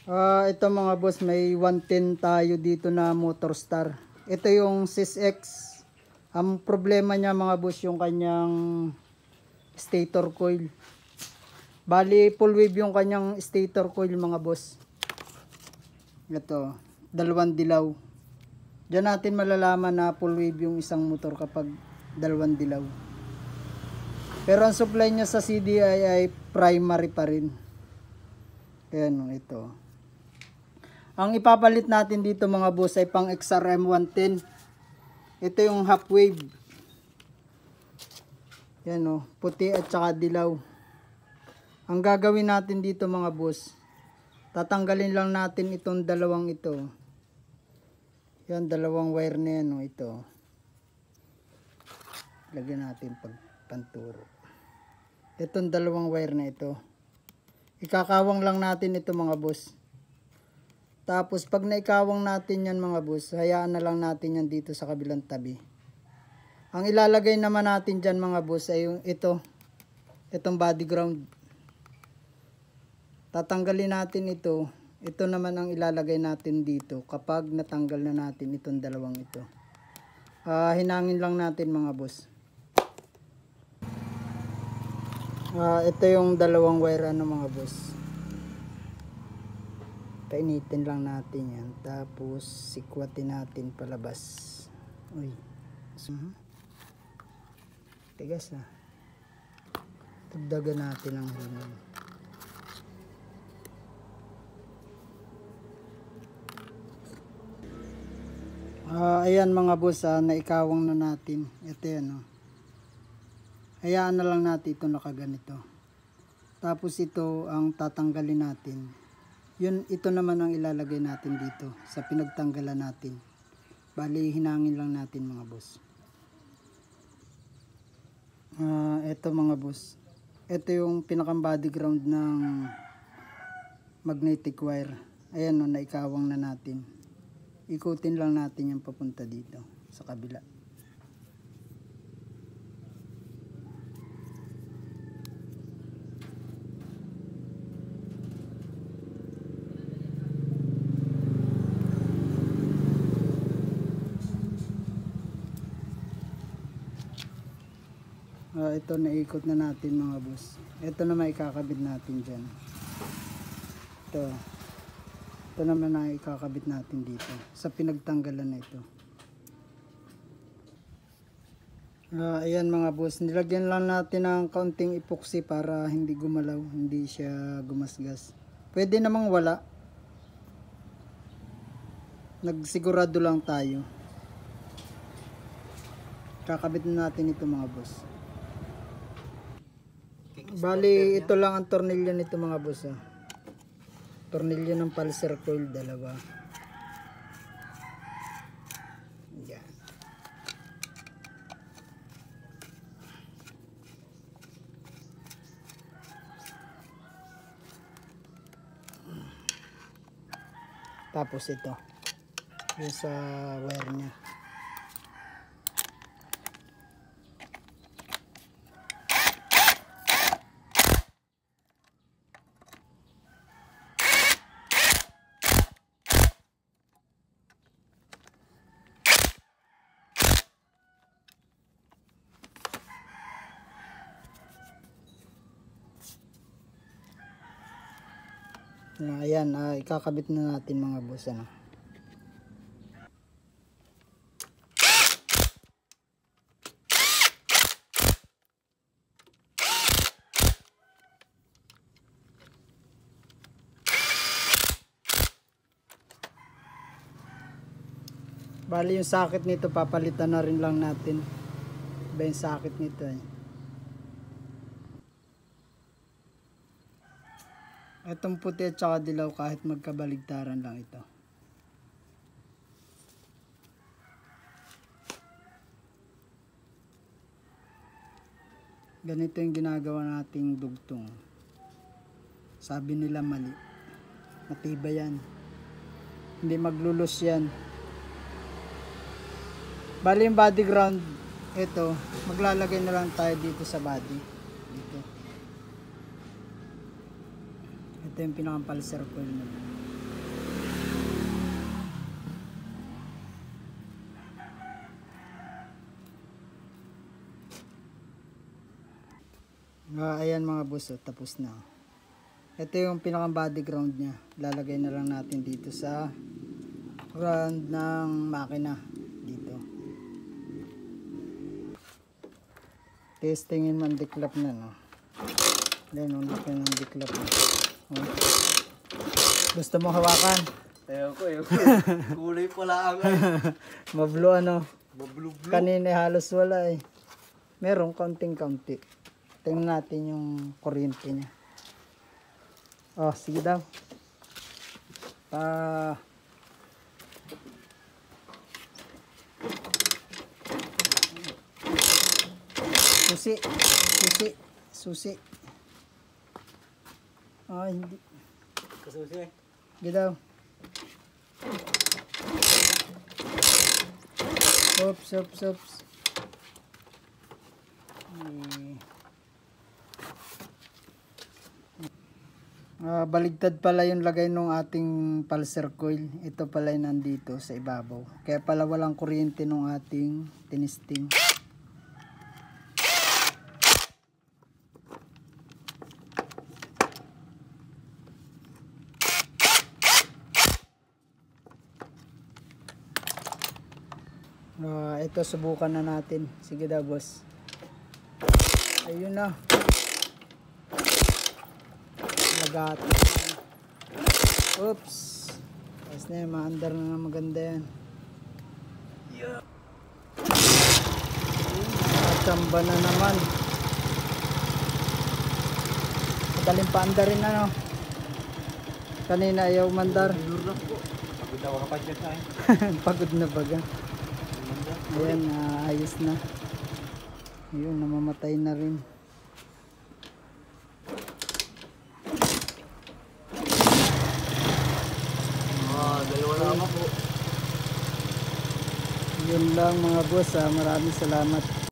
Ito mga boss, may 110 tayo dito na Motor Star. Ito yung SysX. Ang problema niya mga boss, yung kanyang stator coil. Bali, full wave yung kanyang stator coil mga boss. Ito, dalawang dilaw. Diyan natin malalaman na full wave yung isang motor kapag dalawang dilaw. Pero ang supply niya sa CDI ay primary pa rin. Ayan, ito. Ang ipapalit natin dito mga boss ay pang XRM 110. Ito yung half wave. Yan o, puti at saka dilaw. Ang gagawin natin dito mga boss, tatanggalin lang natin itong dalawang ito. Yan, dalawang wire na yan o, ito. Lagyan natin panturo. Itong dalawang wire na ito. Ikakawang lang natin ito mga boss. Tapos pag naikawang natin yan mga boss, hayaan na lang natin yan dito sa kabilang tabi. Ang ilalagay naman natin dyan mga boss ay yung ito. Itong body ground. Tatanggalin natin ito. Ito naman ang ilalagay natin dito kapag natanggal na natin itong dalawang ito. Hinangin lang natin mga boss. Ito yung dalawang wire mga boss. Painitin lang natin yan. Tapos sikwatin natin palabas. Uy. Tigas na. Tagdagan natin ang hangin. Ayan mga boss, naikawang na natin. Ito yan. Hayaan na lang natin ito nakaganito. Tapos ito ang tatanggalin natin. Yun, ito naman ang ilalagay natin dito sa pinagtanggalan natin. Bali, hinangin lang natin mga boss. Ito mga boss. Ito yung pinakang body ground ng magnetic wire. Ayan o, naikawang na natin. Ikutin lang natin yung papunta dito sa kabila. Ito naikot na natin mga boss. Ito na maikakabit natin dyan. Ito naman na ikakabit natin dito sa pinagtanggalan na ito. Ayan mga boss, nilagyan lang natin ng kaunting epoxy para hindi gumalaw, hindi siya gumasgas. Pwede namang wala. Nagsigurado lang tayo. Kakabit na natin ito mga boss. Bali, ito lang ang tornilyo nito mga boss. Tornilyo ng pulser coil, dalawa. Yan. Tapos ito. Yung sa wire niya. Ayan, ikakabit na natin mga boss. Bali yung socket nito papalitan na rin lang natin. Iba yung socket nito Itong puti at saka dilaw kahit magkabaligtaran lang ito. Ganito yung ginagawa nating dugtong. Sabi nila mali. Matibay yan. Hindi maglulus yan. Bali yung body ground, ito, maglalagay na lang tayo dito sa body. Dito. Ito yung pinakang pulser coil na. Ayan mga boss, tapos na. Ito yung pinakang body ground nya. Lalagay na lang natin dito sa ground ng makina. Dito. Testingin man diklap na, no. Then, laki ng diklap na. Oh. Gusto mo hawakan? Ayoko. Kulay pala ang Mablo ano. mablu-blu. Kanina halos wala eh. Meron kaunting-kaunti. Tingnan natin yung kuryente niya. Oh, sige daw. Susi. Ah, hindi. Kasusi. Sige daw. Oops. Baligtad pala yung lagay ng ating pulsar coil. Ito pala yung nandito sa ibabaw. Kaya pala walang kuryente ng ating tinisting. Ito subukan na natin. Sige daw boss. Ayun na. Lagat. Oops. Tapos na yun, maandar na maganda yan. Chamba na naman. Madaling paandarin na, no? Kanina ayaw mandar. Pagod ako kapag dyan tayo. Pagod na baga. Ayan, ayos na. Ayun, namamatay na rin. Dalawa lang ako. Yun lang mga boss, maraming salamat.